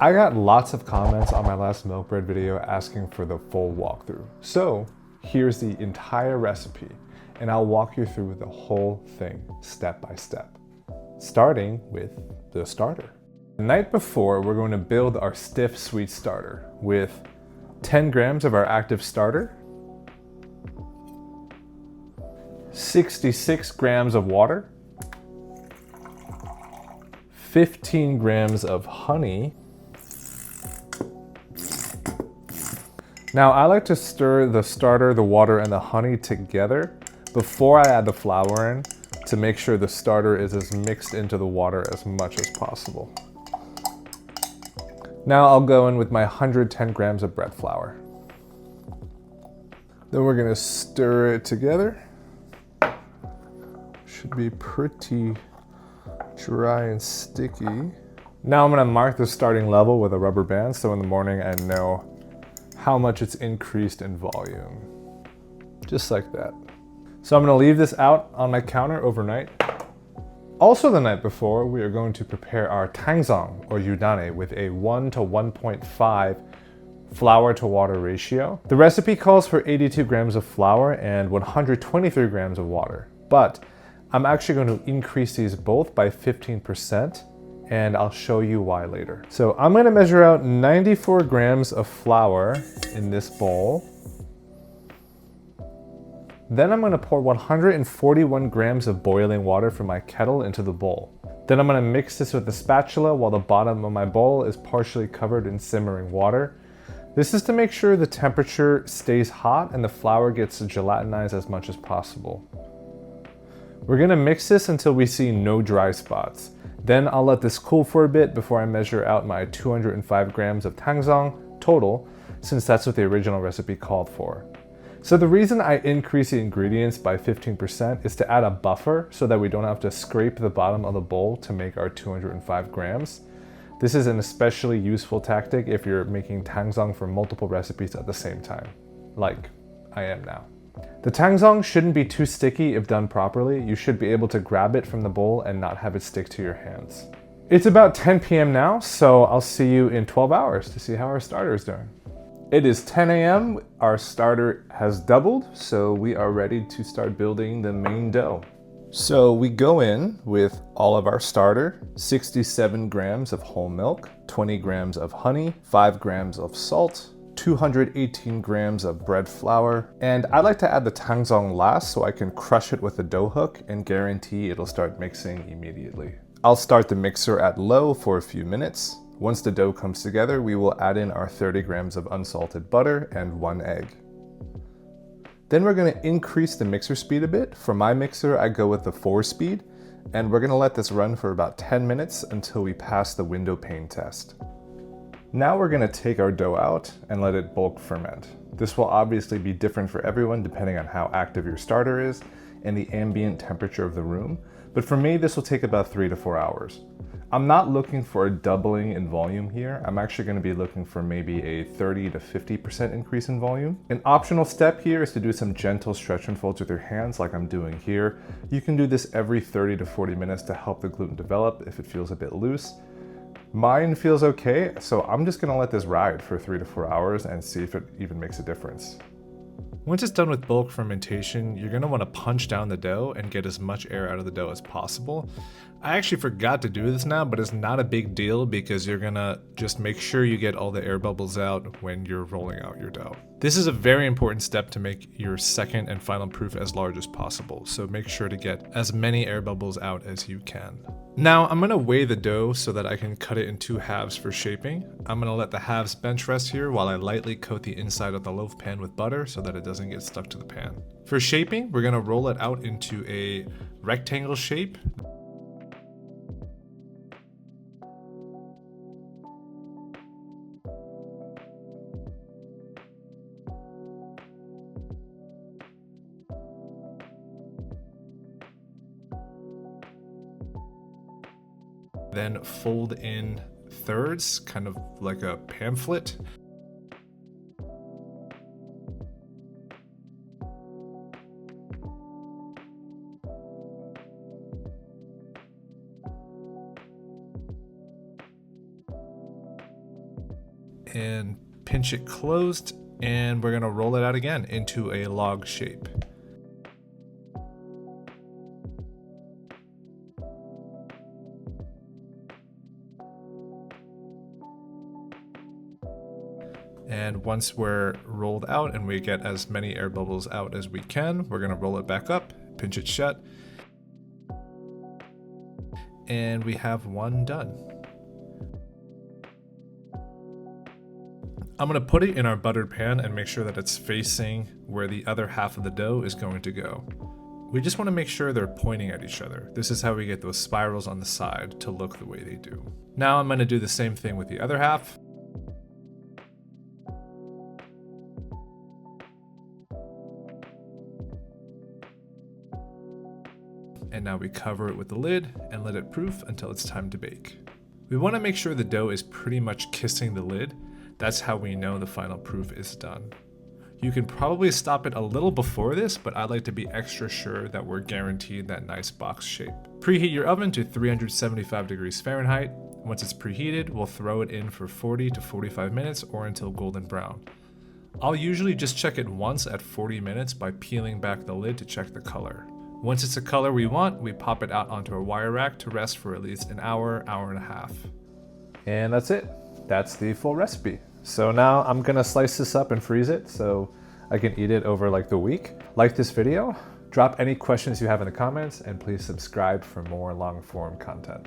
I got lots of comments on my last milk bread video asking for the full walkthrough. So here's the entire recipe, and I'll walk you through the whole thing step by step, starting with the starter. The night before, we're going to build our stiff sweet starter with 10 grams of our active starter, 66 grams of water, 15 grams of honey. Now I like to stir the starter, the water, and the honey together before I add the flour in to make sure the starter is as mixed into the water as much as possible. Now I'll go in with my 110 grams of bread flour. Then we're gonna stir it together. Should be pretty dry and sticky. Now I'm gonna mark the starting level with a rubber band so in the morning I know how much it's increased in volume. Just like that. So I'm gonna leave this out on my counter overnight. Also the night before, we are going to prepare our Tangzhong or yudane with a 1 to 1.5 flour to water ratio. The recipe calls for 82 grams of flour and 123 grams of water, but I'm actually going to increase these both by 15%, and I'll show you why later. So I'm gonna measure out 94 grams of flour in this bowl. Then I'm gonna pour 141 grams of boiling water from my kettle into the bowl. Then I'm gonna mix this with a spatula while the bottom of my bowl is partially covered in simmering water. This is to make sure the temperature stays hot and the flour gets gelatinized as much as possible. We're gonna mix this until we see no dry spots. Then I'll let this cool for a bit before I measure out my 205 grams of Tangzhong total, since that's what the original recipe called for. So the reason I increase the ingredients by 15% is to add a buffer so that we don't have to scrape the bottom of the bowl to make our 205 grams. This is an especially useful tactic if you're making Tangzhong for multiple recipes at the same time, like I am now. The Tangzhong shouldn't be too sticky if done properly. You should be able to grab it from the bowl and not have it stick to your hands. It's about 10 p.m. now, so I'll see you in 12 hours to see how our starter is doing. It is 10 a.m. Our starter has doubled, so we are ready to start building the main dough. So we go in with all of our starter, 67 grams of whole milk, 20 grams of honey, 5 grams of salt, 218 grams of bread flour, and I like to add the Tangzhong last so I can crush it with a dough hook and guarantee it'll start mixing immediately. I'll start the mixer at low for a few minutes. Once the dough comes together, we will add in our 30 grams of unsalted butter and 1 egg. Then we're gonna increase the mixer speed a bit. For my mixer, I go with the 4-speed, and we're gonna let this run for about 10 minutes until we pass the window pane test. Now we're gonna take our dough out and let it bulk ferment. This will obviously be different for everyone depending on how active your starter is and the ambient temperature of the room, but for me this will take about 3 to 4 hours. I'm not looking for a doubling in volume here. I'm actually gonna be looking for maybe a 30 to 50% increase in volume. An optional step here is to do some gentle stretch and folds with your hands like I'm doing here. You can do this every 30 to 40 minutes to help the gluten develop if it feels a bit loose. Mine feels okay, so I'm just gonna let this ride for 3 to 4 hours and see if it even makes a difference. Once it's done with bulk fermentation, you're gonna wanna punch down the dough and get as much air out of the dough as possible. I actually forgot to do this now, but it's not a big deal because you're gonna just make sure you get all the air bubbles out when you're rolling out your dough. This is a very important step to make your second and final proof as large as possible, so make sure to get as many air bubbles out as you can. Now I'm gonna weigh the dough so that I can cut it in 2 halves for shaping. I'm gonna let the halves bench rest here while I lightly coat the inside of the loaf pan with butter so that it doesn't get stuck to the pan. For shaping, we're gonna roll it out into a rectangle shape. Then fold in thirds, kind of like a pamphlet. and pinch it closed, and we're gonna roll it out again into a log shape. And once we're rolled out and we get as many air bubbles out as we can, we're gonna roll it back up, pinch it shut, and we have one done. I'm gonna put it in our buttered pan and make sure that it's facing where the other half of the dough is going to go. We just wanna make sure they're pointing at each other. This is how we get those spirals on the side to look the way they do. Now I'm gonna do the same thing with the other half. And now we cover it with the lid and let it proof until it's time to bake. We want to make sure the dough is pretty much kissing the lid. That's how we know the final proof is done. You can probably stop it a little before this, but I like to be extra sure that we're guaranteed that nice box shape. Preheat your oven to 375 degrees Fahrenheit. Once it's preheated, we'll throw it in for 40 to 45 minutes or until golden brown. I'll usually just check it once at 40 minutes by peeling back the lid to check the color. Once it's a color we want, we pop it out onto a wire rack to rest for at least an hour, hour and a half. And that's it. That's the full recipe. So now I'm gonna slice this up and freeze it so I can eat it over like the week. Like this video, drop any questions you have in the comments, and please subscribe for more long form content.